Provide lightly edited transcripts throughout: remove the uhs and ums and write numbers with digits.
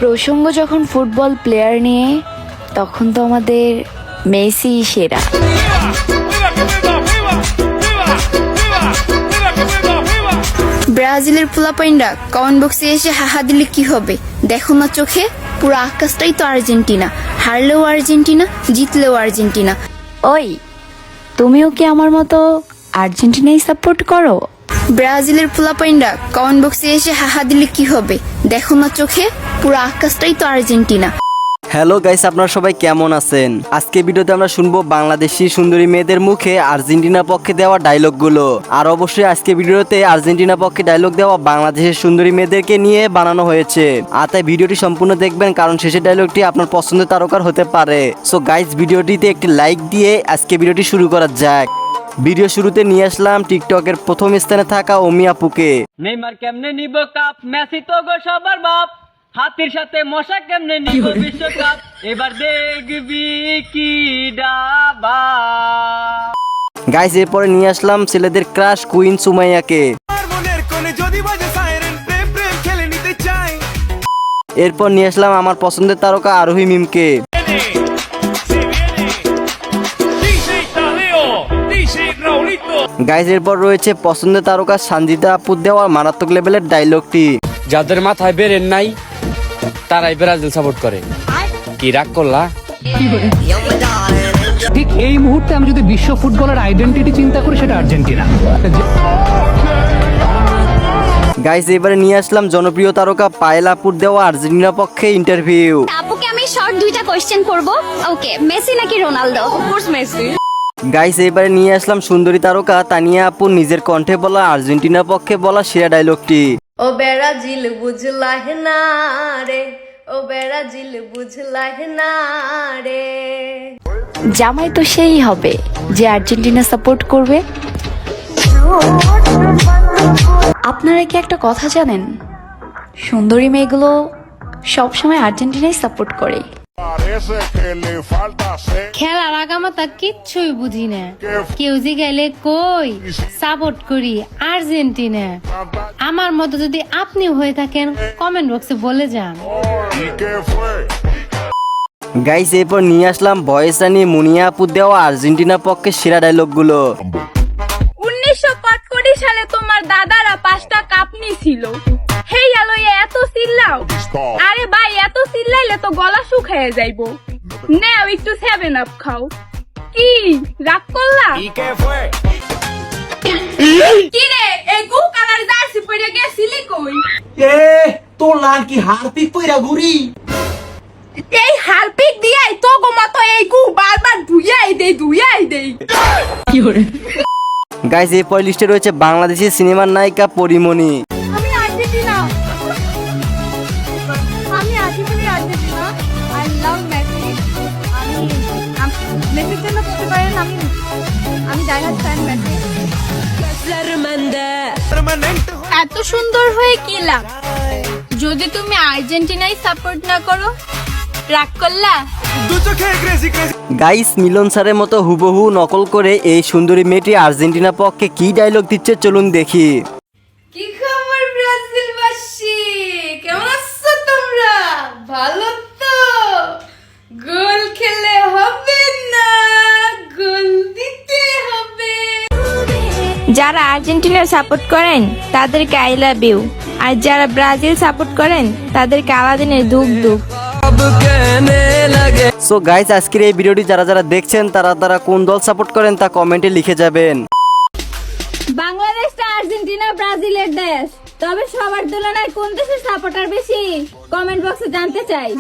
প্রসঙ্গ যখন football player নিয়ে, তখন তো আমাদের মেসি সেরা। ব্রাজিলের পোলাপাইনরা কমেন্ট বক্সে এসে হাহা দিলে কি হবে? দেখো না চোখে, পুরো আকাশটাই তো আর্জেন্টিনা। হারলেও আর্জেন্টিনা, জিতলেও আর্জেন্টিনা। ওই, তুমিও কি আমার মতো আর্জেন্টিনাই সাপোর্ট করো? ব্রাজিলের পোলাপাইনরা কমেন্ট বক্সে এসে হাহা দিলে কি হবে? দেখো না চোখে, পুরো আকাশটাই তো আর্জেন্টিনা। হ্যালো গাইস, আপনারা সবাই কেমন আছেন? আজকে ভিডিওতে আমরা শুনবো বাংলাদেশি সুন্দরী মেয়েদের মুখে আর্জেন্টিনা পক্ষে দেওয়া ডায়লগগুলো। আর অবশ্যই আজকে ভিডিওতে আর্জেন্টিনা পক্ষে ডায়লগ দেওয়া বাংলাদেশের সুন্দরী মেয়েদেরকে নিয়ে বানানো হয়েছে। আর তাই ভিডিওটি সম্পূর্ণ দেখবেন, কারণ শেষের ডায়লগটি আপনার পছন্দের তারকার হতে পারে। সো গাইস, ভিডিওটিতে একটি লাইক দিয়ে আজকে ভিডিওটি শুরু করা যাক। ভিডিও শুরুতে নিয়ে আসলাম টিকটকের প্রথম স্থানে থাকা অমি আপুকে। নেইমার কেমনে নিব কাপ, মেসি তো গো সবার বাপ, হাতির সাথে মশা কেমনে নিব বিশ্বকাপ, এবার দেখবি কি ডাবা। গাইস, এরপরে নিয়ে আসলাম ছেলেদের ক্রাশ কুইন সুমাইয়াকে। এরপর নিয়ে আসলাম আমার পছন্দের তারকা আরোহী মিমকে। গাইস, এরপর রয়েছে পছন্দের তারকা সঞ্জিতা আপুর দেওয়া মারাত্মক লেভেলের ডায়লগটি। যাদের মাথায় বেরেন নাই তারাই ব্রাজিল সাপোর্ট করে। কি রাগ করলা? ঠিক এই মুহূর্তে আমি যদি বিশ্ব ফুটবলের আইডেন্টিটি চিন্তা করি, সেটা আর্জেন্টিনা। গাইস, এবারে নিয়ে আসলাম জনপ্রিয় তারকা পায়েল আপুর দেওয়া আর্জেন্টিনা পক্ষে ইন্টারভিউ। আপুকে আমি শর্ট দুইটা কোশ্চেন করব। ওকে, মেসি নাকি রোনালদো? Of course Messi. গাইস, এবারে নিয়ে আসলাম সুন্দরী তারকা তানিয়া আপুর নিজের কণ্ঠে বলা আর্জেন্টিনা পক্ষে বলা সেরা ডায়লগটি। ও ব্রাজিল বুঝলাহ না রে, ও ব্রাজিল বুঝলাহ না রে। জামাই তো সেই হবে যে আর্জেন্টিনা সাপোর্ট করবে। আপনারা কি একটা কথা জানেন? সুন্দরী মেয়েগুলো সবসময় আর্জেন্টিনাই সাপোর্ট করে। খেলার আগামাতা কিচ্ছুই বুঝি না। কেউ জিগাইলে কই সাপোর্ট করি আর্জেন্টিনা। আমার মতো যদি আপনিও হয়ে থাকেন, কমেন্ট বক্সে বলে যান। গাইস, এরপর নিয়ে আসলাম ভয়েস রানী মুনিয়া আপুর দেওয়া আর্জেন্টিনা পক্ষে সেরা ডায়লগগুলো। 1945 সালে তোমার দাদারা 5টা কাপ নিছিল। হেই আলো এত চিল্লাও? আরে ভাই, এত চিল্লাইলে তো গলা শুকায় যাইবো। নাও একটু 7 আপ খাও। কি রাগ করলা? কি রে, এই গু কালার জার্সি পরে গেছিলি কই? তোর লাল কি হারপিক পয়রা ঘুরি? এই হারপিক দিয়াই তো গো মতো এই গু বারবার ধুইয়াই দেই। গাইস, এরপর লিস্টে রয়েছে বাংলাদেশি সিনেমার নায়িকা পরিমণি। আমি আর্জেন্টিনা। I love Messi. আমি মেসির জন্য বলতে পারেন আমি ডাইহার্ড ফ্যান মেসি। এত সুন্দর হয়ে কি লাভ যদি তুমি আর্জেন্টিনাই সাপোর্ট না করো? রাগ করলা? গাইস, মিলন স্যারের মতো হুবহু নকল করে এই সুন্দরী মেয়েটি আর্জেন্টিনা পক্ষে কি ডায়লগ দিচ্ছে চলুন দেখি। কি খবর ব্রাজিলবাসী, কেমন আছো তোমরা? ভালো তো? গোল খেলে হবে না, গোল দিতে হবে। যারা আর্জেন্টিনা সাপোর্ট করেন তাদেরকে আই লাভ ইউ, আর যারা ব্রাজিল সাপোর্ট করেন তাদেরকে আলাদিনের দুঃখ দুঃখ। সো গাইস, আজকের এই ভিডিওটি যারা যারা দেখছেন তারা কোন দল সাপোর্ট করেন তা কমেন্টে লিখে যাবেন। বাংলাদেশটা আর্জেন্টিনা ব্রাজিলের দেশ, তবে সবার তুলনায় কোন দেশের সাপোর্টার বেশি? কমেন্ট বক্সে জানতে চাই।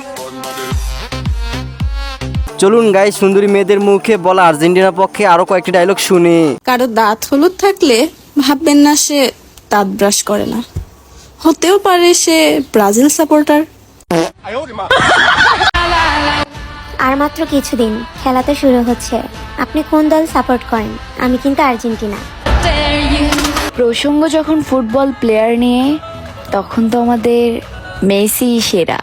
চলুন গাইস, সুন্দরী মেয়েদের মুখে বলা আর্জেন্টিনা পক্ষে আরো কয়েকটি ডায়লগ শুনি। কারো দাঁত হলুদ থাকলে ভাববেন না সে দাঁত ব্রাশ করে না, হতেও পারে সে ব্রাজিল সাপোর্টার। আর মাত্র কিছুদিন খেলাতে শুরু হচ্ছে। আপনি কোন দল সাপোর্ট করেন? আমি কিন্তু আর্জেন্টিনা। প্রসঙ্গ যখন ফুটবল প্লেয়ার নিয়ে, তখন তো আমাদের মেসি সেরা।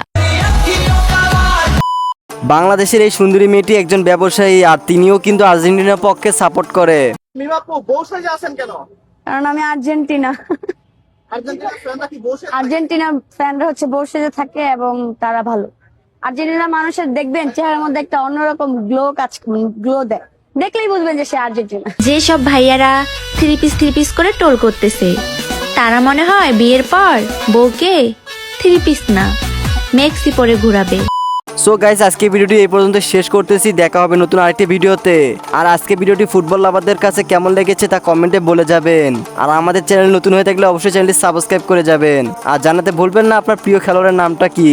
বাংলাদেশের এই সুন্দরী মেয়েটি একজন ব্যবসায়ী, আর তিনিও কিন্তু আর্জেন্টিনার পক্ষে সাপোর্ট করে। মিমাপু বউ সাজে আছেন কেন? কারণ আমি আর্জেন্টিনা। আর্জেন্টিনা ফ্যানরা হচ্ছে বসে যে থাকে এবং তারা ভালো। আর্জেন্টিনা মানুষের দেখবেন চেহারার মধ্যে একটা অন্যরকম গ্লো দেয়, দেখলেই বুঝবেন যে সে আর্জেন্টিনা। যেসব ভাইয়ারা থ্রি পিস করে টোল করতেছে, তারা মনে হয় বিয়ের পর বউকে থ্রি পিস না মেক্সি পরে ঘুরাবে। সো গাইস, আজকে ভিডিওটি এই পর্যন্ত শেষ করতেছি। দেখা হবে নতুন আরেকটি ভিডিওতে। আর আজকে ভিডিওটি ফুটবল লাভারদের কাছে কেমন লেগেছে তা কমেন্টে বলে যাবেন। আর আমাদের চ্যানেল নতুন হয়ে থাকলে অবশ্যই চ্যানেলটি সাবস্ক্রাইব করে যাবেন। আর জানাতে ভুলবেন না আপনার প্রিয় খেলোয়াড়ের নামটা কি।